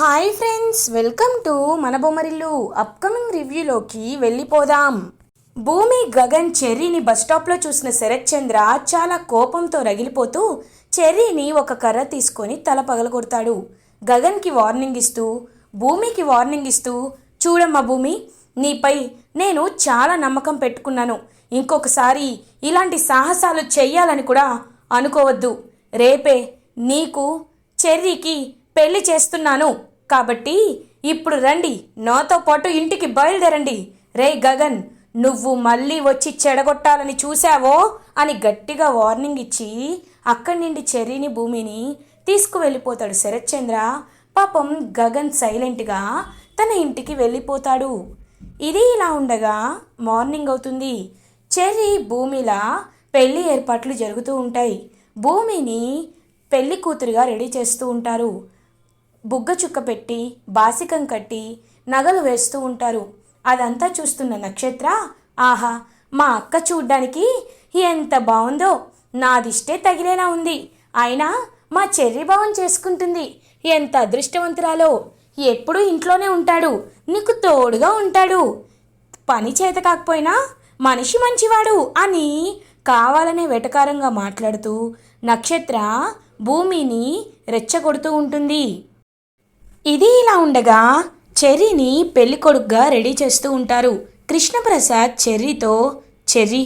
Hi friends, welcome to మన Bommarillu. Upcoming రివ్యూలోకి వెళ్ళిపోదాం. భూమి, గగన్ చెర్రీని బస్టాప్లో చూసిన శరత్ చంద్ర చాలా కోపంతో రగిలిపోతూ చెర్రీని ఒక కర్ర తీసుకొని తల పగలగొడతాడు. గగన్కి వార్నింగ్ ఇస్తూ, భూమికి వార్నింగ్ ఇస్తూ, చూడమ్మా భూమి, నీపై నేను చాలా నమ్మకం పెట్టుకున్నాను. ఇంకొకసారి ఇలాంటి సాహసాలు చెయ్యాలని కూడా అనుకోవద్దు. రేపే నీకు చెర్రీకి పెళ్లి చేస్తున్నాను కాబట్టి ఇప్పుడు రండి, నాతో పాటు ఇంటికి బయలుదేరండి. రే గగన్, నువ్వు మళ్ళీ వచ్చి చెడగొట్టాలని చూశావో అని గట్టిగా వార్నింగ్ ఇచ్చి అక్కడి నుండి చెర్రీని, భూమిని తీసుకువెళ్ళిపోతాడు శరత్ చంద్ర. పాపం గగన్ సైలెంట్గా తన ఇంటికి వెళ్ళిపోతాడు. ఇది ఇలా ఉండగా మార్నింగ్ అవుతుంది. చెర్రీ, భూమిలా పెళ్లి ఏర్పాట్లు జరుగుతూ ఉంటాయి. భూమిని పెళ్లి కూతురుగా రెడీ చేస్తూ ఉంటారు. బుగ్గ చుక్క పెట్టి, బాసికం కట్టి, నగలు వేస్తూ ఉంటారు. అదంతా చూస్తున్న నక్షత్ర, ఆహా, మా అక్క చూడ్డానికి ఎంత బాగుందో, నాదిష్టే తగిలేలా ఉంది. అయినా మా చెర్రీ భావం చేసుకుంటుంది, ఎంత అదృష్టవంతురాలో. ఎప్పుడూ ఇంట్లోనే ఉంటాడు, నీకు తోడుగా ఉంటాడు, పని చేత కాకపోయినా మనిషి మంచివాడు అని కావాలనే వెటకారంగా మాట్లాడుతూ నక్షత్ర భూమిని రెచ్చగొడుతూ ఉంటుంది. ఇది ఇలా ఉండగా చెర్రీని పెళ్ళికొడుకుగా రెడీ చేస్తూ ఉంటారు. కృష్ణప్రసాద్ చెర్రీతో, చెర్రీ,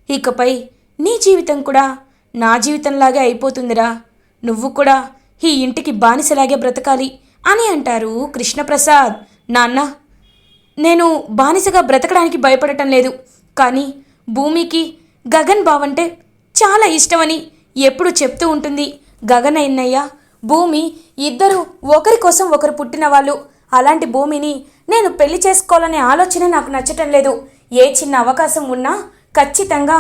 ఇకపై నీ జీవితం కూడా నా జీవితంలాగే అయిపోతుందిరా, నువ్వు కూడా ఈ ఇంటికి బానిసలాగే బ్రతకాలి అని అంటారు కృష్ణప్రసాద్. నాన్న, నేను బానిసగా బ్రతకడానికి భయపడటం లేదు, కానీ భూమికి గగన్ బావంటే చాలా ఇష్టమని ఎప్పుడు చెప్తూ ఉంటుంది. గగన్ అన్నయ్య, భూమి ఇద్దరు ఒకరి కోసం ఒకరు పుట్టిన వాళ్ళు. అలాంటి భూమిని నేను పెళ్లి చేసుకోవాలనే ఆలోచన నాకు నచ్చటం లేదు. ఏ చిన్న అవకాశం ఉన్నా ఖచ్చితంగా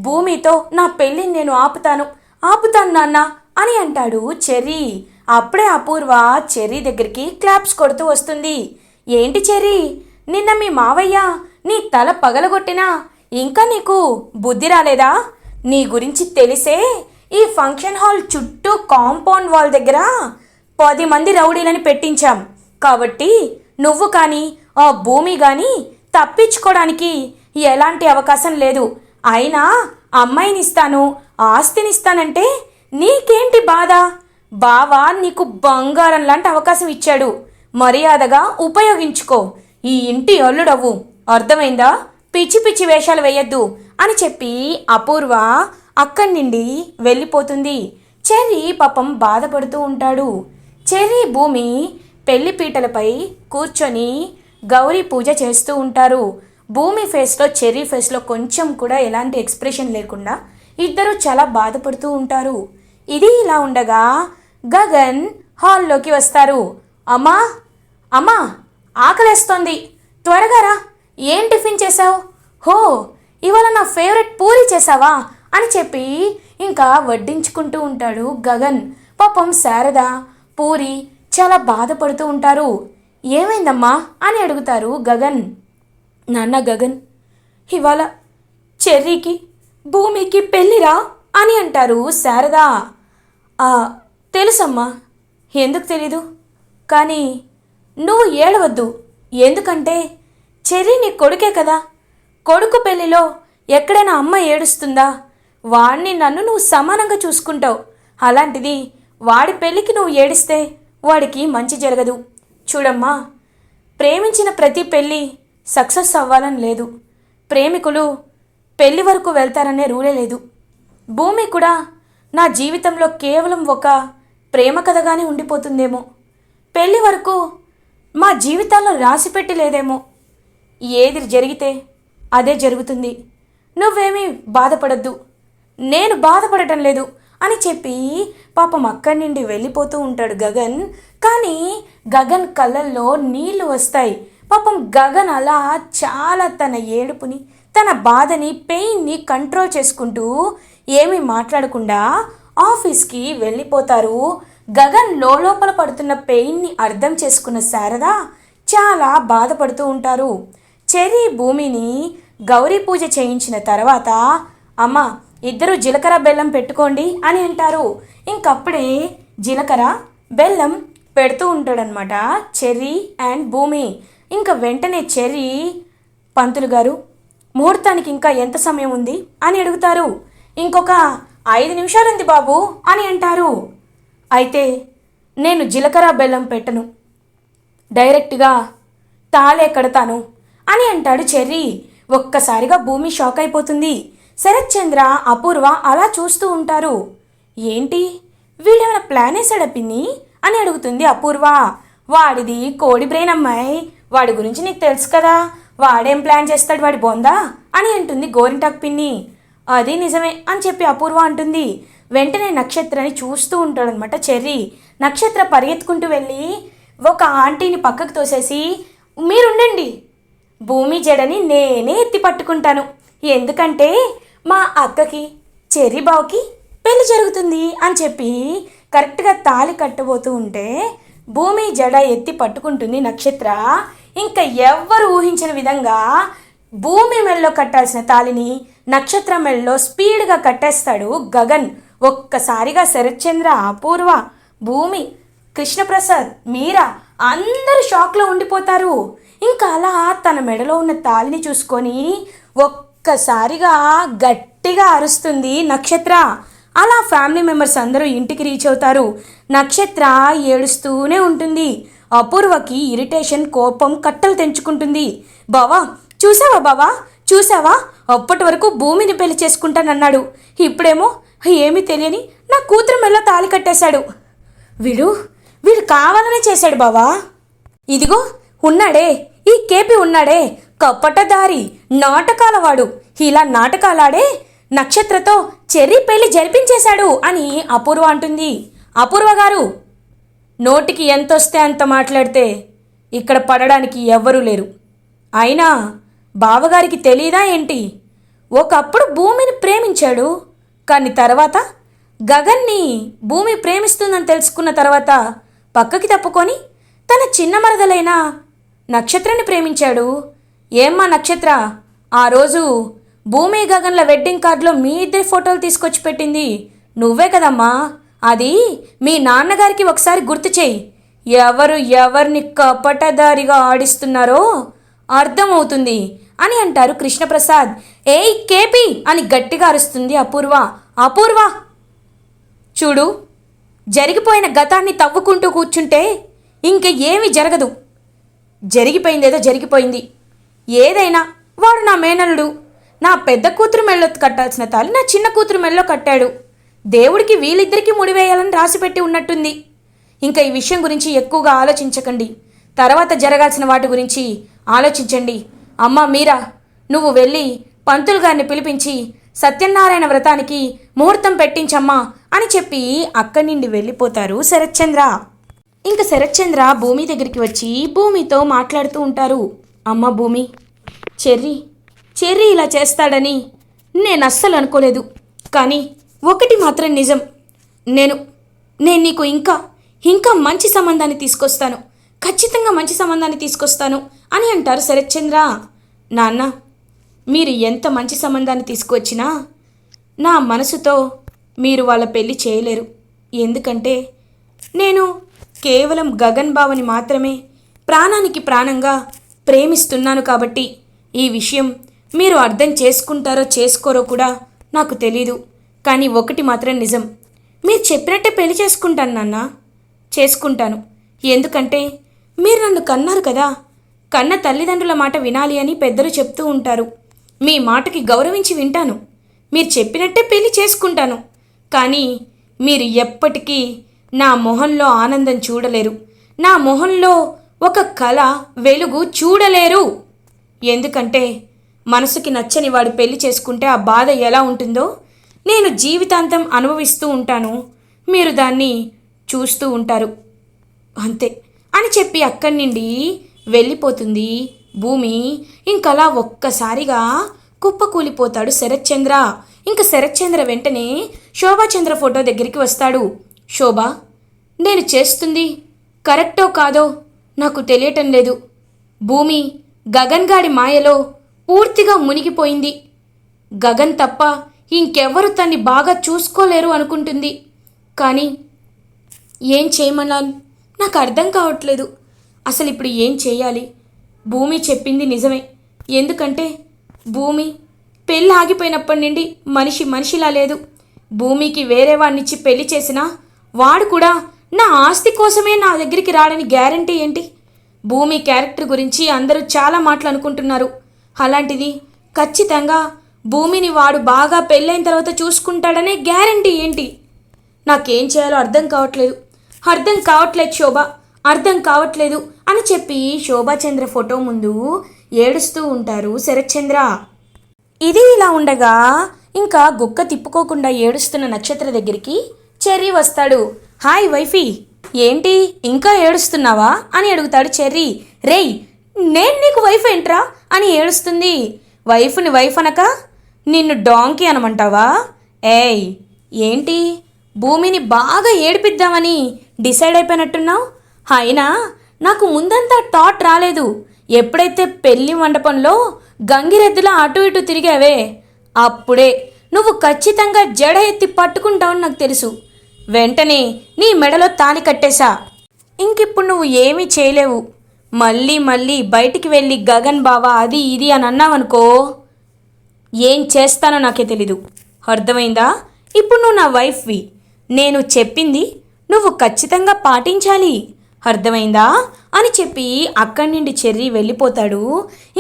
భూమితో నా పెళ్ళిని నేను ఆపుతాను నాన్న అని అంటాడు చెర్రీ. అప్పుడే అపూర్వ చెర్రీ దగ్గరికి క్లాప్స్ కొడుతూ వస్తుంది. ఏంటి చెర్రీ, నిన్న మీ మావయ్య నీ తల పగలగొట్టినా ఇంకా నీకు బుద్ధి రాలేదా? నీ గురించి తెలిసే ఈ ఫంక్షన్ హాల్ చుట్టూ కాంపౌండ్ వాల్ దగ్గర 10 మంది రౌడీలని పెట్టించాం. కాబట్టి నువ్వు కానీ ఆ భూమి కానీ తప్పించుకోవడానికి ఎలాంటి అవకాశం లేదు. అయినా అమ్మాయినిస్తాను, ఆస్తినిస్తానంటే నీకేంటి బాధ? బావా నీకు బంగారం లాంటి అవకాశం ఇచ్చాడు, మర్యాదగా ఉపయోగించుకో. ఈ ఇంటి అల్లుడవు, అర్థమైందా? పిచ్చి పిచ్చి వేషాలు వేయద్దు అని చెప్పి అపూర్వ అక్కడి నుండి వెళ్ళిపోతుంది. చెర్రీ పాపం బాధపడుతూ ఉంటాడు. చెర్రీ, భూమి పెళ్లి పీటలపై కూర్చొని గౌరీ పూజ చేస్తూ ఉంటారు. భూమి ఫేస్లో, చెర్రీ ఫేస్లో కొంచెం కూడా ఎలాంటి ఎక్స్ప్రెషన్ లేకుండా ఇద్దరు చాలా బాధపడుతూ ఉంటారు. ఇది ఇలా ఉండగా గగన్ హాల్లోకి వస్తారు. అమ్మా, అమ్మా, ఆకలేస్తోంది, త్వరగా రా, ఏం టిఫిన్ చేసావు? హో, ఇవాళ నా ఫేవరెట్ పూరి చేసావా అని చెప్పి ఇంకా వడ్డించుకుంటూ ఉంటాడు గగన్. పాపం శారద, పూరి చాలా బాధపడుతూ ఉంటారు. ఏమైందమ్మా అని అడుగుతారు గగన్. నాన్న గగన్, ఇవాళ చెర్రీకి భూమికి పెళ్ళిరా అని అంటారు శారద. తెలుసమ్మా, ఎందుకు తెలీదు, కానీ నువ్వు ఏడవద్దు, ఎందుకంటే చెర్రీ నీ కొడుకే కదా. కొడుకు పెళ్ళిలో ఎక్కడైనా అమ్మ ఏడుస్తుందా? వాడిని నన్ను నువ్వు సమానంగా చూసుకుంటావు. అలాంటిది వాడి పెళ్ళికి నువ్వు ఏడిస్తే వాడికి మంచి జరగదు. చూడమ్మా, ప్రేమించిన ప్రతి పెళ్ళి సక్సెస్ అవ్వాలని లేదు. ప్రేమికులు పెళ్ళి వరకు వెళ్తారనే రూలే లేదు. భూమి కూడా నా జీవితంలో కేవలం ఒక ప్రేమ కథగానే ఉండిపోతుందేమో. పెళ్ళి వరకు మా జీవితాల్లో రాసిపెట్టి లేదేమో. ఏది జరిగితే అదే జరుగుతుంది, నువ్వేమీ బాధపడద్దు, నేను బాధపడటం లేదు అని చెప్పి పాపం అక్కడి నుండి వెళ్ళిపోతూ ఉంటాడు గగన్. కానీ గగన్ కళ్ళల్లో నీళ్లు వస్తాయి. పాపం గగన్ అలా చాలా తన ఏడుపుని, తన బాధని, పెయిన్ని కంట్రోల్ చేసుకుంటూ ఏమీ మాట్లాడకుండా ఆఫీస్కి వెళ్ళిపోతారు. గగన్ లోపల పడుతున్న పెయిన్ని అర్థం చేసుకున్న శారద చాలా బాధపడుతూ ఉంటారు. చెర్రీ, భూమిని గౌరీ పూజ చేయించిన తర్వాత, అమ్మ, ఇద్దరు జీలకర్ర బెల్లం పెట్టుకోండి అని అంటారు. ఇంకప్పుడే జీలకర్ర, బెల్లం పెడుతూ ఉంటాడనమాట చెర్రీ అండ్ భూమి. ఇంకా వెంటనే చెర్రీ, పంతులు గారు ముహూర్తానికి ఇంకా ఎంత సమయం ఉంది అని అడుగుతారు. ఇంకొక 5 నిమిషాలుంది బాబు అని అంటారు. అయితే నేను జీలకర్ర బెల్లం పెట్టను, డైరెక్ట్గా తాళే కడతాను అని అంటాడు చెర్రీ. ఒక్కసారిగా భూమి షాక్ అయిపోతుంది. శరత్ చంద్ర, అపూర్వ అలా చూస్తూ ఉంటారు. ఏంటి వీడేమైనా ప్లాన్ వేసాడా పిన్ని అని అడుగుతుంది అపూర్వ. వాడిది కోడి బ్రెయిన్ అమ్మాయి, వాడి గురించి నీకు తెలుసు కదా, వాడేం ప్లాన్ చేస్తాడు వాడి బొందా అని అంటుంది గోరింటాక్ పిన్ని. అది నిజమే అని చెప్పి అపూర్వ అంటుంది. వెంటనే నక్షత్రని చూస్తూ ఉంటాడనమాట చెర్రీ. నక్షత్ర పరిగెత్తుకుంటూ వెళ్ళి ఒక ఆంటీని పక్కకు తోసేసి, మీరుండండి, భూమి జడని నేనే ఎత్తి పట్టుకుంటాను, ఎందుకంటే మా అక్కకి చెర్రీ బావుకి పెళ్లి జరుగుతుంది అని చెప్పి కరెక్ట్గా తాళి కట్టబోతూ ఉంటే భూమి జడ ఎత్తి పట్టుకుంటుంది నక్షత్ర. ఇంకా ఎవ్వరు ఊహించిన విధంగా భూమి మెడలో కట్టాల్సిన తాళిని నక్షత్ర మెడలో స్పీడ్గా కట్టేస్తాడు గగన్. ఒక్కసారిగా శరత్చంద్ర, అపూర్వ, భూమి, కృష్ణప్రసాద్, మీరా అందరూ షాక్లో ఉండిపోతారు. ఇంకా అలా తన మెడలో ఉన్న తాళిని చూసుకొని ఒక్కసారిగా గట్టిగా అరుస్తుంది నక్షత్ర. అలా ఫ్యామిలీ మెంబర్స్ అందరూ ఇంటికి రీచ్ అవుతారు. నక్షత్ర ఏడుస్తూనే ఉంటుంది. అపూర్వకి ఇరిటేషన్, కోపం కట్టలు తెంచుకుంటుంది. బావా చూసావా, బావా చూసావా, అప్పటి వరకు భూమిని పెళ్లి చేసుకుంటానన్నాడు, ఇప్పుడేమో ఏమీ తెలియని నా కూతురు మెల్ల తాళి కట్టేశాడు. వీడు కావాలనే చేశాడు బావా. ఇదిగో ఉన్నాడే, ఈ కేపీ ఉన్నాడే, కపటదారి, నాటకాలవాడు, ఇలా నాటకాలాడే నక్షత్రతో చెర్రీ పెళ్లి జరిపించేశాడు అని అపూర్వ అంటుంది. అపూర్వ గారు, నోటికి ఎంతొస్తే అంత మాట్లాడితే ఇక్కడ పడడానికి ఎవ్వరూ లేరు. అయినా బావగారికి తెలీదా ఏంటి? ఒకప్పుడు భూమిని ప్రేమించాడు, కానీ తర్వాత గగన్ని భూమి ప్రేమిస్తుందని తెలుసుకున్న తర్వాత పక్కకి తప్పుకొని తన చిన్న మరదలైన నక్షత్రాన్ని ప్రేమించాడు. ఏమ్మా నక్షత్ర, ఆ రోజు భూమి గగన్ల వెడ్డింగ్ కార్డులో మీ ఇద్దరి ఫోటోలు తీసుకొచ్చి పెట్టింది నువ్వే కదమ్మా. అది మీ నాన్నగారికి ఒకసారి గుర్తు చేయి. ఎవరిని కపటదారిగా ఆడిస్తున్నారో అర్థమవుతుంది అని అంటారు కృష్ణప్రసాద్. ఏయ్ కేపీ అని గట్టిగా అరుస్తుంది అపూర్వ. అపూర్వ చూడు, జరిగిపోయిన గతాన్ని తవ్వుకుంటూ కూర్చుంటే ఇంక ఏమీ జరగదు. జరిగిపోయిందేదో జరిగిపోయింది. ఏదైనా వాడు నా మేనల్లుడు. నా పెద్ద కూతురు మెళ్ళో కట్టాల్సిన తాళి నా చిన్న కూతురు మెళ్ళో కట్టాడు. దేవుడికి వీళ్ళిద్దరికీ ముడివేయాలని రాసిపెట్టి ఉన్నట్టుంది. ఇంకా ఈ విషయం గురించి ఎక్కువగా ఆలోచించకండి, తర్వాత జరగాల్సిన వాటి గురించి ఆలోచించండి. అమ్మ మీరా, నువ్వు వెళ్ళి పంతులు గారిని పిలిపించి సత్యనారాయణ వ్రతానికి ముహూర్తం పెట్టించమ్మా అని చెప్పి అక్కడి నుండి వెళ్ళిపోతారు శరత్చంద్ర. ఇంకా శరత్చంద్ర భూమి దగ్గరికి వచ్చి భూమితో మాట్లాడుతూ ఉంటారు. అమ్మ భూమి, చెర్రీ ఇలా చేస్తాడని నేను అస్సలు అనుకోలేదు. కానీ ఒకటి మాత్రం నిజం, నేను నీకు ఇంకా మంచి సంబంధాన్ని తీసుకొస్తాను, ఖచ్చితంగా మంచి సంబంధాన్ని తీసుకొస్తాను అని అంటారు శరత్చంద్ర. నాన్న, మీరు ఎంత మంచి సంబంధాన్ని తీసుకువచ్చినా నా మనసుతో మీరు వాళ్ళ పెళ్ళి చేయలేరు. ఎందుకంటే నేను కేవలం గగన్ బావని మాత్రమే ప్రాణానికి ప్రాణంగా ప్రేమిస్తున్నాను. కాబట్టి ఈ విషయం మీరు అర్థం చేసుకుంటారో చేసుకోరో కూడా నాకు తెలీదు. కానీ ఒకటి మాత్రం నిజం, మీరు చెప్పినట్టే పెళ్లి చేసుకుంటాను నాన్న, చేసుకుంటాను. ఎందుకంటే మీరు నన్ను కన్నారు కదా, కన్న తల్లిదండ్రుల మాట వినాలి అని పెద్దలు చెప్తూ ఉంటారు. మీ మాటకి గౌరవించి వింటాను. మీరు చెప్పినట్టే పెళ్లి చేసుకుంటాను. కానీ మీరు ఎప్పటికీ నా మొహంలో ఆనందం చూడలేరు, నా మొహంలో ఒక కళ, వెలుగు చూడలేరు. ఎందుకంటే మనసుకి నచ్చని వాడు పెళ్లి చేసుకుంటే ఆ బాధ ఎలా ఉంటుందో నేను జీవితాంతం అనుభవిస్తూ ఉంటాను, మీరు దాన్ని చూస్తూ ఉంటారు, అంతే అని చెప్పి అక్కడి నుండి వెళ్ళిపోతుంది భూమి. ఇంకలా ఒక్కసారిగా కుప్పకూలిపోతాడు శరత్చంద్ర. ఇంకా శరత్చంద్ర వెంటనే శోభాచంద్ర ఫోటో దగ్గరికి వస్తాడు. శోభా, నేను చేస్తుంది కరెక్టో కాదో నాకు తెలియటం లేదు. భూమి గగన్ గాడి మాయలో పూర్తిగా మునిగిపోయింది. గగన్ తప్ప ఇంకెవ్వరు తన్ని బాగా చూసుకోలేరు అనుకుంటుంది. కానీ ఏం చేయమన్నాను, నాకు అర్థం కావట్లేదు. అసలు ఇప్పుడు ఏం చేయాలి? భూమి చెప్పింది నిజమే. ఎందుకంటే భూమి పెళ్ళి ఆగిపోయినప్పటి నుండి మనిషిలా లేదు. భూమికి వేరే వాడినిచ్చి పెళ్లి చేసినా వాడు కూడా నా ఆస్తి కోసమే నా దగ్గరికి రాడని గ్యారంటీ ఏంటి? భూమి క్యారెక్టర్ గురించి అందరూ చాలా మాటలు అనుకుంటున్నారు. అలాంటిది ఖచ్చితంగా భూమిని వాడు బాగా పెళ్ళైన తర్వాత చూసుకుంటాడనే గ్యారంటీ ఏంటి? నాకేం చేయాలో అర్థం కావట్లేదు శోభ, అర్థం కావట్లేదు అని చెప్పి శోభాచంద్ర ఫోటో ముందు ఏడుస్తూ ఉంటారు శరత్చంద్ర. ఇది ఇలా ఉండగా ఇంకా గుక్క తిప్పుకోకుండా ఏడుస్తున్న నక్షత్ర దగ్గరికి చెర్రీ వస్తాడు. హాయ్ వైఫీ, ఏంటి ఇంకా ఏడుస్తున్నావా అని అడుగుతాడు చెర్రీ. రేయ్, నేను నీకు వైఫ్ ఏంట్రా అని ఏడుస్తుంది. వైఫ్ని వైఫ్ అనక నిన్ను డాంకీ అనమంటావా? ఏయ్, ఏంటి భూమిని బాగా ఏడిపిద్దామని డిసైడ్ అయిపోయినట్టున్నావు? అయినా నాకు ముందంతా థాట్ రాలేదు. ఎప్పుడైతే పెళ్లి మండపంలో గంగిరెద్దులా అటు ఇటు తిరిగావే అప్పుడే నువ్వు ఖచ్చితంగా జడ ఎత్తి పట్టుకుంటావని నాకు తెలుసు. వెంటనే నీ మెడలో తాళి కట్టేశా. ఇంకిప్పుడు నువ్వు ఏమీ చేయలేవు. మళ్ళీ బయటికి వెళ్ళి గగన్ బావా అది ఇది అని అన్నావనుకో, ఏం చేస్తానో నాకే తెలీదు. అర్థమైందా? ఇప్పుడు నువ్వు నా వైఫ్వి. నేను చెప్పింది నువ్వు ఖచ్చితంగా పాటించాలి. అర్థమైందా అని చెప్పి అక్కడి నుండి చెర్రీ వెళ్ళిపోతాడు.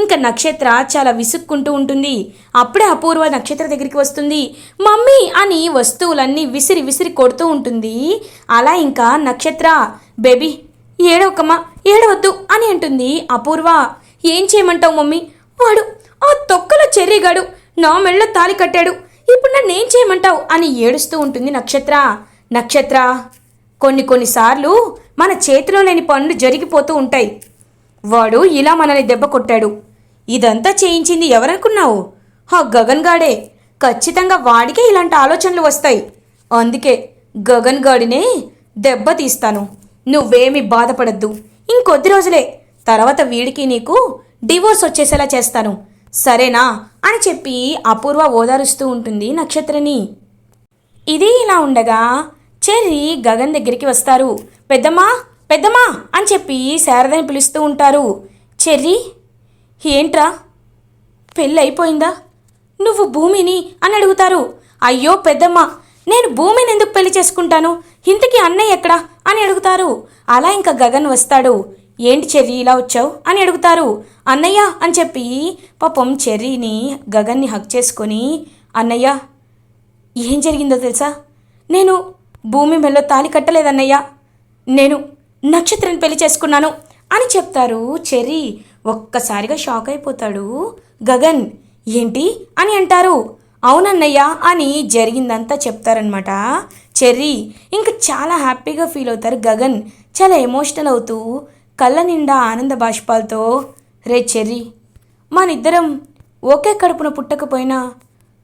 ఇంకా నక్షత్ర చాలా విసుక్కుంటూ ఉంటుంది. అప్పుడే అపూర్వ నక్షత్ర దగ్గరికి వస్తుంది. మమ్మీ అని వస్తువులన్నీ విసిరి కొడుతూ ఉంటుంది. అలా ఇంకా నక్షత్ర, బేబీ ఏడవకమ్మా, ఏడవద్దు అని అంటుంది అపూర్వ. ఏం చేయమంటావు మమ్మీ? వాడు ఆ తొక్కల చెర్రీగాడు నా మెళ్ళ తాళి కట్టాడు. ఇప్పుడు నన్నేం చేయమంటావు అని ఏడుస్తూ ఉంటుంది నక్షత్ర, కొన్నిసార్లు మన చేతిలో లేని పనులు జరిగిపోతూ ఉంటాయి. వాడు ఇలా మనల్ని దెబ్బ కొట్టాడు. ఇదంతా చేయించింది ఎవరనుకున్నావు? ఆ గగన్ గాడే. ఖచ్చితంగా వాడికే ఇలాంటి ఆలోచనలు వస్తాయి. అందుకే గగన్ గాడినే దెబ్బ తీస్తాను. నువ్వేమీ బాధపడద్దు. ఇంకొద్ది రోజులే, తర్వాత వీడికి నీకు డివోర్స్ వచ్చేసేలా చేస్తాను, సరేనా అని చెప్పి అపూర్వ ఓదారుస్తూ ఉంటుంది నక్షత్రని. ఇది ఇలా ఉండగా చెర్రీ గగన్ దగ్గరికి వస్తారు. పెద్దమ్మా అని చెప్పి శారదని పిలుస్తూ ఉంటారు. చెర్రీ, ఏంట్రా పెళ్ళి అయిపోయిందా? నువ్వు భూమిని అని అడుగుతారు. అయ్యో పెద్దమ్మ, నేను భూమిని ఎందుకు పెళ్లి చేసుకుంటాను? ఇంతకీ అన్నయ్య ఎక్కడా అని అడుగుతారు. అలా ఇంకా గగన్ వస్తాడు. ఏంటి చెర్రీ ఇలా వచ్చావు అని అడుగుతారు. అన్నయ్య అని చెప్పి పాపం చెర్రీని గగన్ని హక్ చేసుకొని, అన్నయ్య ఏం జరిగిందో తెలుసా? నేను భూమి మెల్లో తాళి కట్టలేదన్నయ్య, నేను నక్షత్రాన్ని పెళ్లి చేసుకున్నాను అని చెప్తారు. చెర్రీ ఒక్కసారిగా షాక్ అయిపోతాడు. గగన్ ఏంటి అని అంటారు. అవునన్నయ్య అని జరిగిందంతా చెప్తారనమాట. చెర్రీ ఇంకా చాలా హ్యాపీగా ఫీల్ అవుతారు. గగన్ చాలా ఎమోషనల్ అవుతూ కళ్ళ నిండా ఆనంద బాష్పాలతో, రే చెర్రీ, మనిద్దరం ఒకే కడుపున పుట్టకపోయినా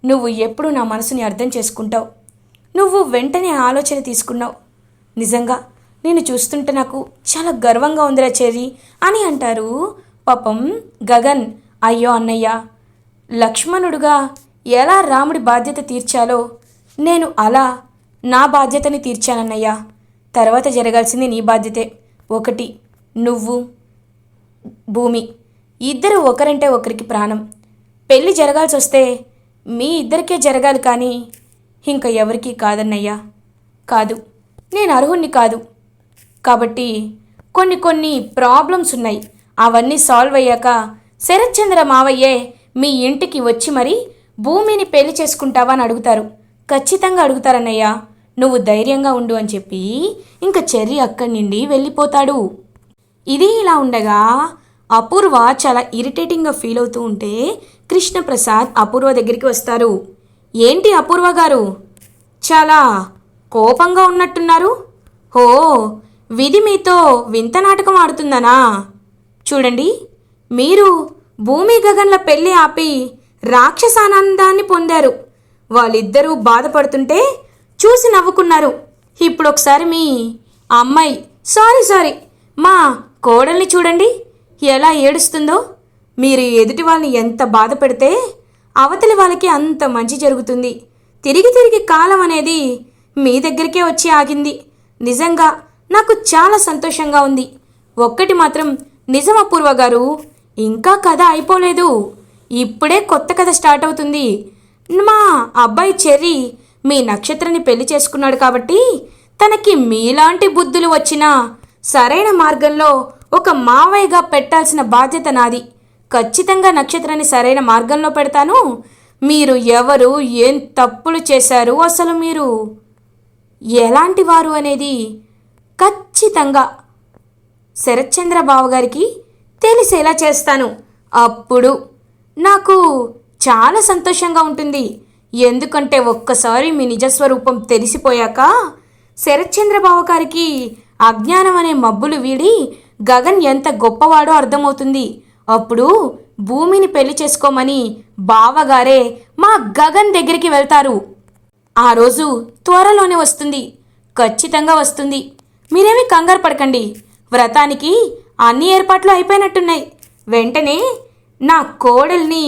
నువ్వు ఎప్పుడు నా మనసుని అర్థం చేసుకుంటావు. నువ్వు వెంటనే ఆలోచన తీసుకున్నావు. నిజంగా నేను చూస్తుంటే నాకు చాలా గర్వంగా ఉందిరా చెర్రీ అని అంటారు. పాపం గగన్, అయ్యో అన్నయ్య, లక్ష్మణుడుగా ఎలా రాముడి బాధ్యత తీర్చాలో నేను అలా నా బాధ్యతని తీర్చానన్నయ్య. తర్వాత జరగాల్సింది నీ బాధ్యతే. ఒకటి, నువ్వు భూమి ఇద్దరు ఒకరంటే ఒకరికి ప్రాణం. పెళ్ళి జరగాల్సి వస్తే మీ ఇద్దరికే జరగాలి, కానీ ఇంకా ఎవరికీ కాదన్నయ్యా. కాదు, నేను అర్హుణ్ణి కాదు. కాబట్టి కొన్ని ప్రాబ్లమ్స్ ఉన్నాయి. అవన్నీ సాల్వ్ అయ్యాక శరత్చంద్ర మావయ్యే మీ ఇంటికి వచ్చి మరి భూమిని పెళ్లి చేసుకుంటావా అని అడుగుతారు. ఖచ్చితంగా అడుగుతారన్నయ్య, నువ్వు ధైర్యంగా ఉండు అని చెప్పి ఇంకా చెర్రీ అక్కడి నుండి వెళ్ళిపోతాడు. ఇది ఇలా ఉండగా అపూర్వ చాలా ఇరిటేటింగ్గా ఫీల్ అవుతూ ఉంటే కృష్ణప్రసాద్ అపూర్వ దగ్గరికి వస్తారు. ఏంటి అపూర్వ గారు, చాలా కోపంగా ఉన్నట్టున్నారు? ఓ, విధి మీతో వింత నాటకం ఆడుతుందనా? చూడండి, మీరు భూమి గగన్ల పెళ్ళి ఆపి రాక్షసానందాన్ని పొందారు. వాళ్ళిద్దరూ బాధపడుతుంటే చూసి నవ్వుకున్నారు. ఇప్పుడు ఒకసారి మీ అమ్మాయి, సారీ మా కోడల్ని చూడండి ఎలా ఏడుస్తుందో. మీరు ఎదుటి వాళ్ళని ఎంత బాధ పెడితే అవతలి వాళ్ళకి అంత మంచి జరుగుతుంది. తిరిగి కాలం అనేది మీ దగ్గరికే వచ్చి ఆగింది. నిజంగా నాకు చాలా సంతోషంగా ఉంది. ఒక్కటి మాత్రం నిజం అపూర్వ గారు, ఇంకా కథ అయిపోలేదు. ఇప్పుడే కొత్త కథ స్టార్ట్ అవుతుంది. మా అబ్బాయి చెర్రీ మీ నక్షత్రాన్ని పెళ్లి చేసుకున్నాడు కాబట్టి తనకి మీలాంటి బుద్ధులు వచ్చినా సరైన మార్గంలో ఒక మావయ్యగా పెట్టాల్సిన బాధ్యత నాది. ఖచ్చితంగా నక్షత్రాన్ని సరైన మార్గంలో పెడతాను. మీరు ఎవరు, ఏం తప్పులు చేశారు, అసలు మీరు ఎలాంటి వారు అనేది ఖచ్చితంగా శరత్చంద్ర బావగారికి తెలిసేలా చేస్తాను. అప్పుడు నాకు చాలా సంతోషంగా ఉంటుంది. ఎందుకంటే ఒక్కసారి మీ నిజస్వరూపం తెలిసిపోయాక శరత్చంద్ర బావగారికి అజ్ఞానం అనే మబ్బులు వీడి గగన్ ఎంత గొప్పవాడో అర్థమవుతుంది. అప్పుడు భూమిని పెళ్లి చేసుకోమని బావగారే మా గగన్ దగ్గరికి వెళ్తారు. ఆ రోజు త్వరలోనే వస్తుంది, ఖచ్చితంగా వస్తుంది. మీరేమీ కంగారు పడకండి. వ్రతానికి అన్ని ఏర్పాట్లు అయిపోయినట్టున్నాయి. వెంటనే నా కోడల్ని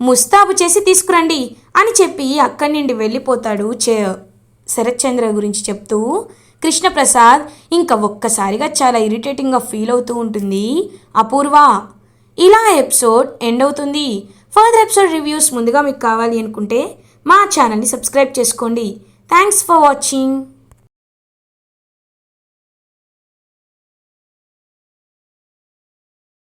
ముస్తాబు చేసి తీసుకురండి అని చెప్పి అక్కడి నుండి వెళ్ళిపోతాడు. శరత్చంద్ర గురించి చెప్తూ కృష్ణప్రసాద్ ఇంకా ఒక్కసారిగా చాలా ఇరిటేటింగ్గా ఫీల్ అవుతూ ఉంటుంది అపూర్వ. ఇలా ఎపిసోడ్ ఎండ్ అవుతుంది. ఫర్దర్ ఎపిసోడ్ రివ్యూస్ ముందుగా మీకు కావాలి అనుకుంటే మా ఛానల్ని సబ్స్క్రైబ్ చేసుకోండి. Thanks for watching.